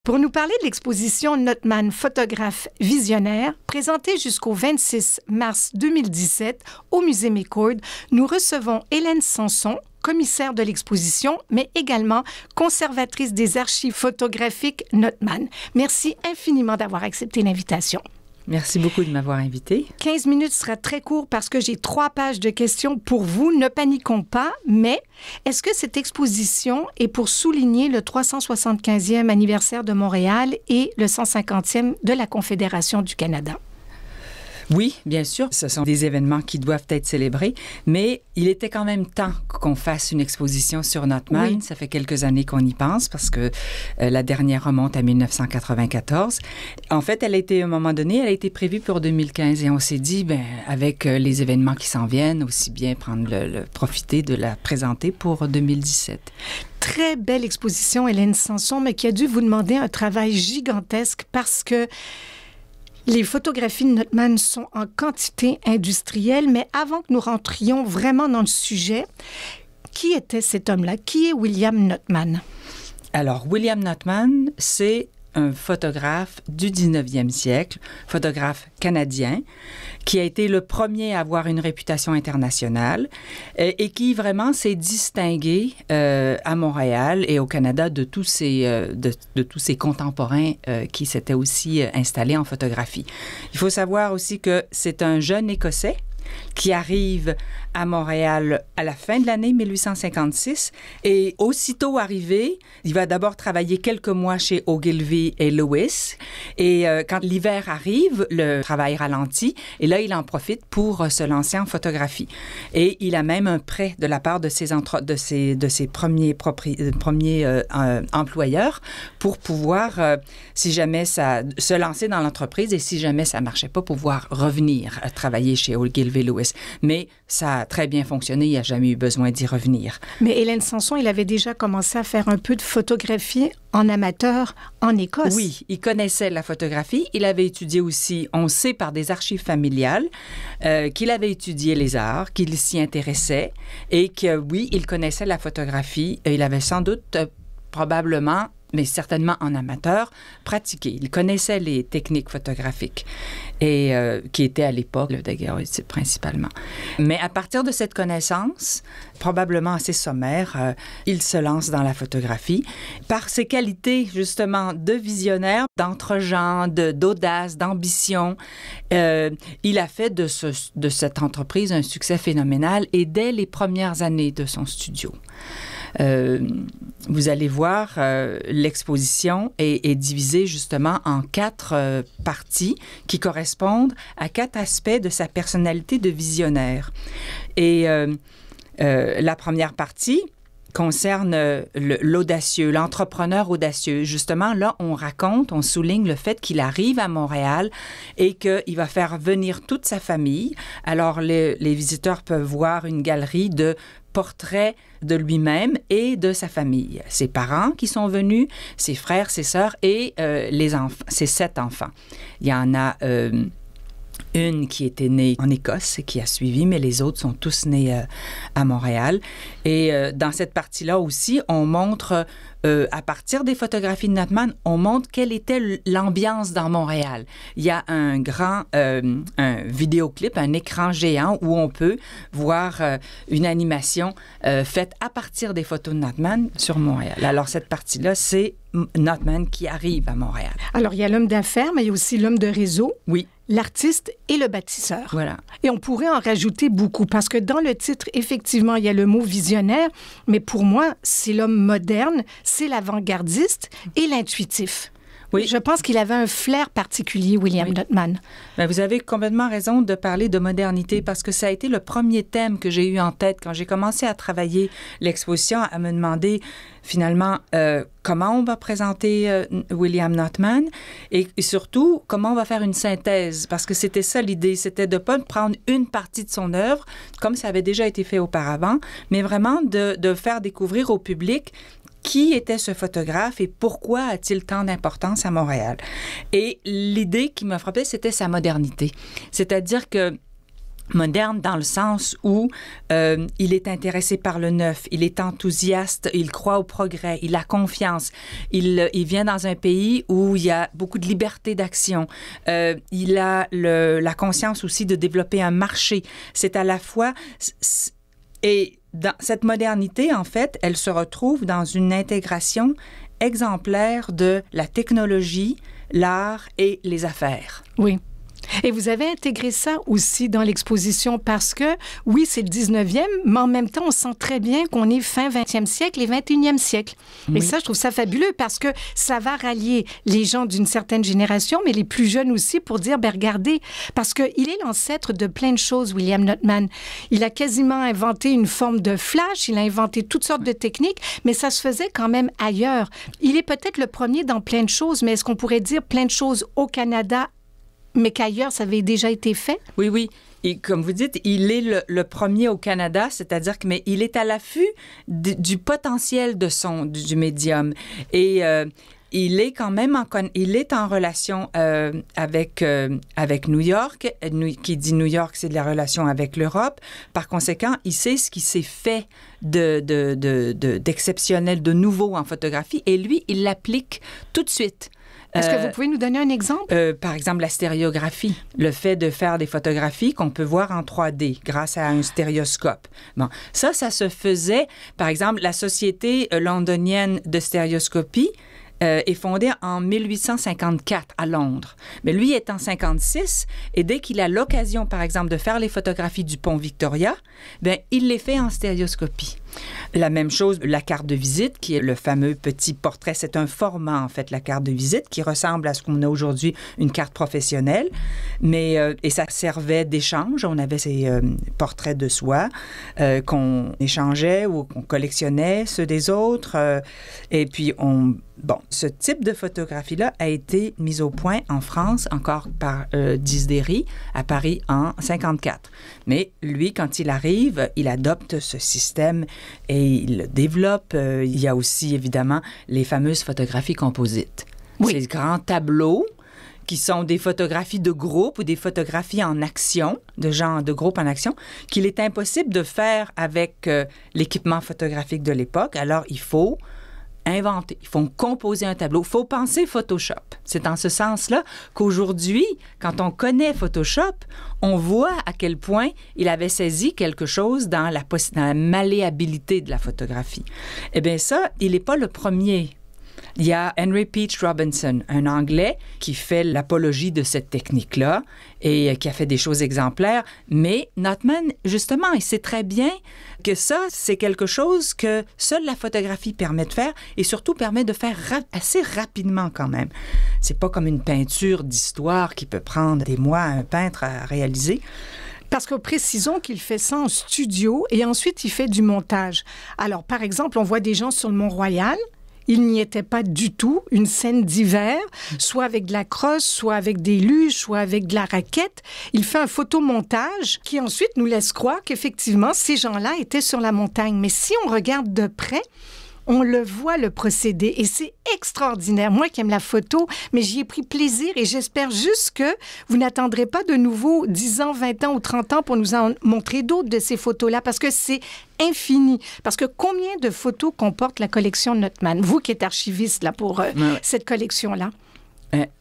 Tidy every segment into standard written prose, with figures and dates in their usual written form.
pour nous parler de l'exposition Notman, photographe visionnaire, présentée jusqu'au 26 mars 2017 au Musée McCord. Nous recevons Hélène Sanson, commissaire de l'exposition, mais également conservatrice des archives photographiques Notman. Merci infiniment d'avoir accepté l'invitation. Merci beaucoup de m'avoir invité. 15 minutes sera très court parce que j'ai 3 pages de questions pour vous. Ne paniquons pas, mais est-ce que cette exposition est pour souligner le 375e anniversaire de Montréal et le 150e de la Confédération du Canada? Oui, bien sûr, ce sont des événements qui doivent être célébrés, mais il était quand même temps qu'on fasse une exposition sur Notman. Oui. Ça fait quelques années qu'on y pense parce que la dernière remonte à 1994. En fait, à un moment donné, elle a été prévue pour 2015 et on s'est dit, avec les événements qui s'en viennent, aussi bien profiter de la présenter pour 2017. Très belle exposition, Hélène Sanson, mais qui a dû vous demander un travail gigantesque parce que les photographies de Notman sont en quantité industrielle, mais avant que nous rentrions vraiment dans le sujet, qui était cet homme-là? Qui est William Notman? Alors, William Notman, c'est un photographe du 19e siècle, photographe canadien, qui a été le premier à avoir une réputation internationale et qui vraiment s'est distingué à Montréal et au Canada de tous ses contemporains qui s'étaient aussi installés en photographie. Il faut savoir aussi que c'est un jeune Écossais qui arrive à Montréal à la fin de l'année 1856 et aussitôt arrivé, il va d'abord travailler quelques mois chez Ogilvy et Lewis et quand l'hiver arrive, le travail ralentit et là, il en profite pour se lancer en photographie. Et il a même un prêt de la part de ses premiers employeurs pour pouvoir, si jamais se lancer dans l'entreprise et si jamais ça marchait pas, pouvoir revenir travailler chez Ogilvy Lewis. Mais ça a très bien fonctionné, il n'a jamais eu besoin d'y revenir. Mais Hélène Sanson, il avait déjà commencé à faire un peu de photographie en amateur en Écosse. Oui, il connaissait la photographie. Il avait étudié aussi, on sait par des archives familiales, qu'il avait étudié les arts, qu'il s'y intéressait et que oui, il connaissait la photographie. Il avait sans doute, probablement, mais certainement en amateur, pratiqué. Il connaissait les techniques photographiques et qui étaient à l'époque le daguerréotype principalement. Mais à partir de cette connaissance, probablement assez sommaire, il se lance dans la photographie. Par ses qualités, justement, de visionnaire, d'entre-gens, d'audace, d'ambition, il a fait de cette entreprise un succès phénoménal et dès les premières années de son studio. Vous allez voir, l'exposition est divisée justement en 4 parties qui correspondent à 4 aspects de sa personnalité de visionnaire. Et la première partie concerne l'audacieux, l'entrepreneur audacieux. Justement, là, on souligne le fait qu'il arrive à Montréal et qu'il va faire venir toute sa famille. Alors, les visiteurs peuvent voir une galerie de portraits de lui-même et de sa famille. Ses parents qui sont venus, ses frères, ses sœurs et les enfants, ses 7 enfants. Il y en a une qui était née en Écosse et qui a suivi, mais les autres sont tous nés à Montréal. Et dans cette partie-là aussi, on montre, à partir des photographies de Notman, on montre quelle était l'ambiance dans Montréal. Il y a un grand un vidéoclip, un écran géant où on peut voir une animation faite à partir des photos de Notman sur Montréal. Alors, cette partie-là, c'est Notman qui arrive à Montréal. Alors, il y a l'homme d'affaires, mais il y a aussi l'homme de réseau. Oui. L'artiste et le bâtisseur. Voilà. Et on pourrait en rajouter beaucoup, parce que dans le titre, effectivement, il y a le mot visionnaire, mais pour moi, c'est l'homme moderne, c'est l'avant-gardiste et l'intuitif. Oui. Je pense qu'il avait un flair particulier, William Notman. Bien, vous avez complètement raison de parler de modernité parce que ça a été le premier thème que j'ai eu en tête quand j'ai commencé à travailler l'exposition, à me demander finalement comment on va présenter William Notman et surtout comment on va faire une synthèse parce que c'était ça l'idée, c'était de ne pas prendre une partie de son œuvre comme ça avait déjà été fait auparavant, mais vraiment de faire découvrir au public qui était ce photographe et pourquoi a-t-il tant d'importance à Montréal? Et l'idée qui m'a frappée, c'était sa modernité. C'est-à-dire que moderne dans le sens où il est intéressé par le neuf, il est enthousiaste, il croit au progrès, il a confiance. Il vient dans un pays où il y a beaucoup de liberté d'action. Il a la conscience aussi de développer un marché. C'est à la fois... Et dans cette modernité, en fait, elle se retrouve dans une intégration exemplaire de la technologie, l'art et les affaires. Oui. Et vous avez intégré ça aussi dans l'exposition parce que, oui, c'est le 19e, mais en même temps, on sent très bien qu'on est fin 20e siècle et 21e siècle. Oui. Et ça, je trouve ça fabuleux parce que ça va rallier les gens d'une certaine génération, mais les plus jeunes aussi pour dire, ben regardez, parce qu'il est l'ancêtre de plein de choses, William Notman. Il a quasiment inventé une forme de flash, il a inventé toutes sortes de techniques, mais ça se faisait quand même ailleurs. Il est peut-être le premier dans plein de choses, mais est-ce qu'on pourrait dire plein de choses au Canada, mais qu'ailleurs, ça avait déjà été fait? Oui, oui. Et comme vous dites, il est le premier au Canada, c'est-à-dire que mais il est à l'affût du potentiel du médium. Et il est quand même il est en relation avec New York. Qui dit New York, c'est de la relation avec l'Europe. Par conséquent, il sait ce qui s'est fait d'exceptionnel, de nouveau en photographie. Et lui, il l'applique tout de suite. Est-ce que vous pouvez nous donner un exemple? Par exemple, la stéréographie. Le fait de faire des photographies qu'on peut voir en 3D grâce à un stéréoscope. Bon, ça se faisait. Par exemple, la Société londonienne de stéréoscopie est fondée en 1854 à Londres. Mais lui est en 56 et dès qu'il a l'occasion, par exemple, de faire les photographies du pont Victoria, bien, il les fait en stéréoscopie. La même chose, la carte de visite, qui est le fameux petit portrait. C'est un format, en fait, la carte de visite, qui ressemble à ce qu'on a aujourd'hui, une carte professionnelle. Mais, et ça servait d'échange. On avait ces portraits de soi qu'on échangeait ou qu'on collectionnait, ceux des autres. Et puis, bon, ce type de photographie-là a été mise au point en France, encore par Disdéry, à Paris en 54. Mais lui, quand il arrive, il adopte ce système et il le développe. Il y a aussi, évidemment, les fameuses photographies composites. Oui. Ces grands tableaux qui sont des photographies de groupe ou des photographies en action, de genre de groupe en action, qu'il est impossible de faire avec l'équipement photographique de l'époque. Alors, il faut inventer, il faut composer un tableau, il faut penser Photoshop. C'est en ce sens-là qu'aujourd'hui, quand on connaît Photoshop, on voit à quel point il avait saisi quelque chose dans la malléabilité de la photographie. Eh bien ça, il n'est pas le premier. Il y a Henry Peach Robinson, un Anglais qui fait l'apologie de cette technique-là et qui a fait des choses exemplaires. Mais Notman, justement, il sait très bien que ça, c'est quelque chose que seule la photographie permet de faire et surtout permet de faire assez rapidement quand même. C'est pas comme une peinture d'histoire qui peut prendre des mois à un peintre à réaliser. Parce que précisons qu'il fait ça en studio et ensuite il fait du montage. Alors, par exemple, on voit des gens sur le Mont-Royal. Il n'y était pas du tout, une scène d'hiver, soit avec de la crosse, soit avec des luges, soit avec de la raquette. Il fait un photomontage qui ensuite nous laisse croire qu'effectivement, ces gens-là étaient sur la montagne. Mais si on regarde de près, on le voit, le procédé, et c'est extraordinaire. Moi qui aime la photo, mais j'y ai pris plaisir et j'espère juste que vous n'attendrez pas de nouveau 10 ans, 20 ans ou 30 ans pour nous en montrer d'autres de ces photos-là, parce que c'est infini. Parce que combien de photos comporte la collection Notman? Vous qui êtes archiviste là, pour cette collection-là.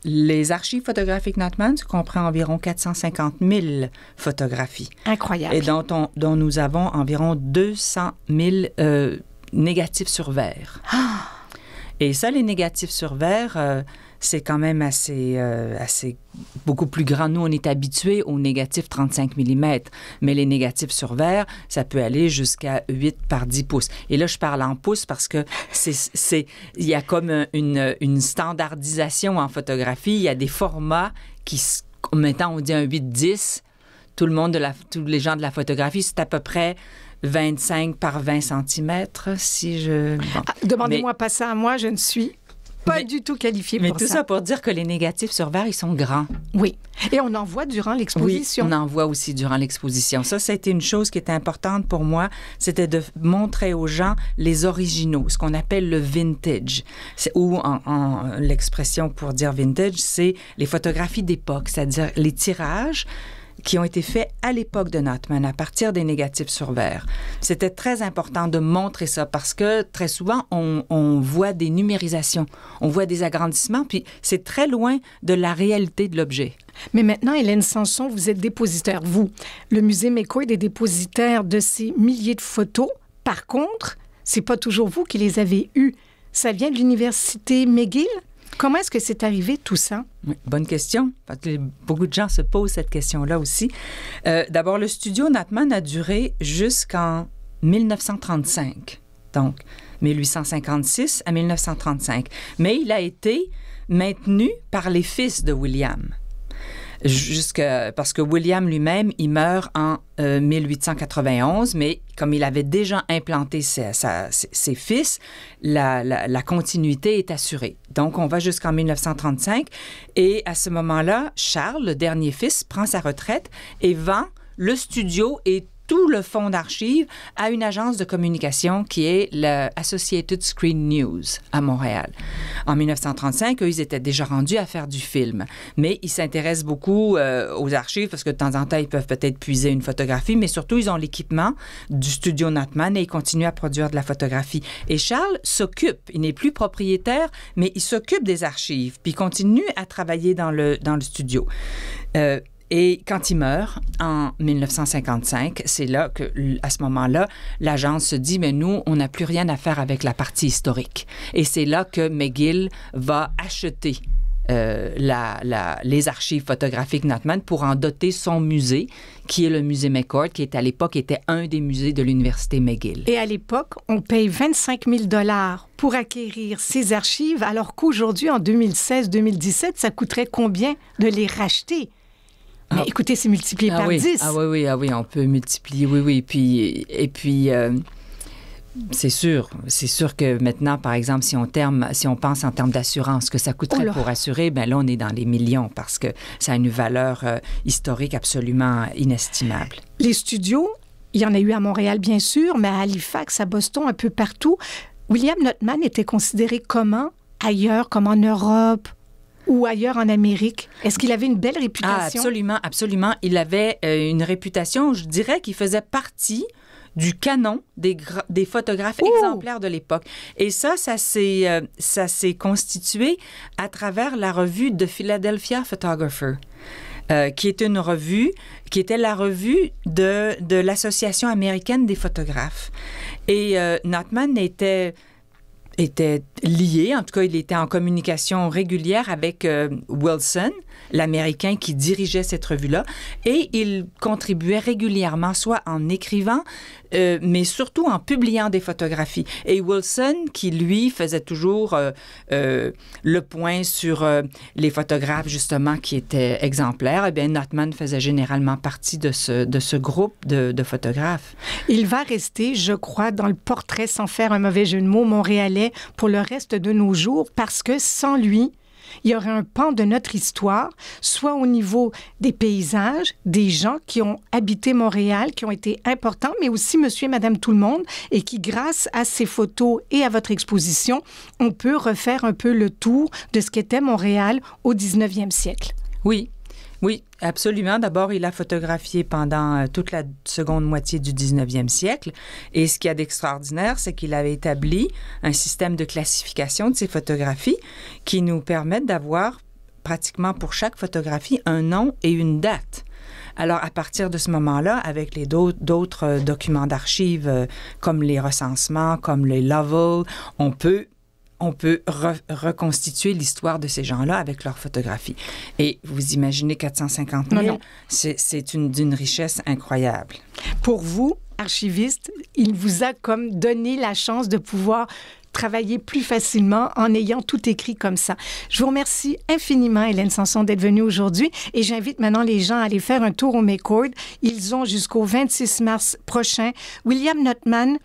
Les archives photographiques Notman comprennent environ 450 000 photographies. Incroyable. Et dont nous avons environ 200 000 négatifs sur verre. Ah! Et ça, les négatifs sur verre, c'est quand même assez beaucoup plus grand. Nous, on est habitués aux négatifs 35 mm, mais les négatifs sur verre, ça peut aller jusqu'à 8 par 10 pouces. Et là, je parle en pouces parce que il y a comme une standardisation en photographie. Il y a des formats qui, mettons, on dit un 8-10. Tous les gens de la photographie, c'est à peu près 25 par 20 cm, si je... Bon. Demandez-moi pas ça à moi, je ne suis pas du tout qualifiée pour ça. Mais tout ça pour dire que les négatifs sur verre, ils sont grands. Oui. Et on en voit durant l'exposition. Oui, on en voit aussi durant l'exposition. Ça a été une chose qui était importante pour moi, c'était de montrer aux gens les originaux, ce qu'on appelle le vintage. Ou l'expression pour dire vintage, c'est les photographies d'époque, c'est-à-dire les tirages qui ont été faits à l'époque de Notman, à partir des négatifs sur verre. C'était très important de montrer ça parce que très souvent, on voit des numérisations, on voit des agrandissements, puis c'est très loin de la réalité de l'objet. Mais maintenant, Hélène Sanson, vous êtes dépositaire, vous. Le musée McCord est dépositaire de ces milliers de photos. Par contre, c'est pas toujours vous qui les avez eues. Ça vient de l'université McGill? Comment est-ce que c'est arrivé tout ça? Oui, bonne question, parce que beaucoup de gens se posent cette question-là aussi. D'abord, le studio Notman a duré jusqu'en 1935, donc 1856 à 1935. Mais il a été maintenu par les fils de William. Parce que William lui-même, il meurt en 1891, mais comme il avait déjà implanté ses fils, la continuité est assurée. Donc, on va jusqu'en 1935 et à ce moment-là, Charles, le dernier fils, prend sa retraite et vend le studio et tout le fonds d'archives à une agence de communication qui est l'Associated Screen News à Montréal. En 1935, eux, ils étaient déjà rendus à faire du film, mais ils s'intéressent beaucoup aux archives parce que de temps en temps, ils peuvent peut-être puiser une photographie, mais surtout, ils ont l'équipement du studio Notman et ils continuent à produire de la photographie. Et Charles s'occupe, il n'est plus propriétaire, mais il s'occupe des archives, puis il continue à travailler dans le studio. Et quand il meurt, en 1955, c'est là que, à ce moment-là, l'agence se dit, mais nous, on n'a plus rien à faire avec la partie historique. Et c'est là que McGill va acheter les archives photographiques Notman pour en doter son musée, qui est le musée McCord, qui à l'époque était un des musées de l'université McGill. Et à l'époque, on paye 25 000 $ pour acquérir ces archives, alors qu'aujourd'hui, en 2016-2017, ça coûterait combien de les racheter? Mais écoutez, c'est multiplié par 10. Ah oui, on peut multiplier, oui. Et puis c'est sûr que maintenant, par exemple, si on pense en termes d'assurance, que ça coûterait pour assurer, bien là, on est dans les millions parce que ça a une valeur historique absolument inestimable. Les studios, il y en a eu à Montréal, bien sûr, mais à Halifax, à Boston, un peu partout. William Notman était considéré comment ailleurs, comme en Europe ou ailleurs en Amérique? Est-ce qu'il avait une belle réputation? Ah, absolument. Il avait une réputation, je dirais qu'il faisait partie du canon des photographes exemplaires de l'époque. Et ça s'est constitué à travers la revue The Philadelphia Photographer, qui était la revue de l'Association américaine des photographes. Et Notman était lié, en tout cas, il était en communication régulière avec Wilson, l'Américain qui dirigeait cette revue-là, et il contribuait régulièrement, soit en écrivant, mais surtout en publiant des photographies. Et Wilson, qui, lui, faisait toujours le point sur les photographes, justement, qui étaient exemplaires, eh bien, Notman faisait généralement partie de ce groupe de photographes. Il va rester, je crois, dans le portrait, sans faire un mauvais jeu de mots, montréalais, pour le reste de nos jours, parce que sans lui, il y aurait un pan de notre histoire, soit au niveau des paysages, des gens qui ont habité Montréal, qui ont été importants, mais aussi monsieur et madame tout le monde, et qui, grâce à ces photos et à votre exposition, on peut refaire un peu le tour de ce qu'était Montréal au 19e siècle. Oui, absolument. D'abord, il a photographié pendant toute la seconde moitié du 19e siècle. Et ce qu'il y a d'extraordinaire, c'est qu'il avait établi un système de classification de ces photographies qui nous permettent d'avoir pratiquement pour chaque photographie un nom et une date. Alors, à partir de ce moment-là, avec d'autres documents d'archives comme les recensements, comme les Lovell, on peut reconstituer l'histoire de ces gens-là avec leurs photographies. Et vous imaginez 450 000, non. C'est d'une richesse incroyable. Pour vous, archiviste, il vous a comme donné la chance de pouvoir travailler plus facilement en ayant tout écrit comme ça. Je vous remercie infiniment, Hélène Sanson, d'être venue aujourd'hui et j'invite maintenant les gens à aller faire un tour au McCord. Ils ont jusqu'au 26 mars prochain. William Notman,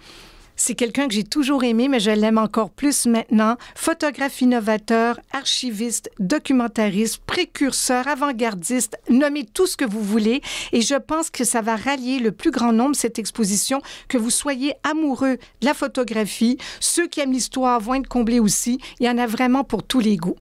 c'est quelqu'un que j'ai toujours aimé, mais je l'aime encore plus maintenant. Photographe innovateur, archiviste, documentariste, précurseur, avant-gardiste, nommez tout ce que vous voulez. Et je pense que ça va rallier le plus grand nombre, cette exposition, que vous soyez amoureux de la photographie. Ceux qui aiment l'histoire vont être comblés aussi. Il y en a vraiment pour tous les goûts.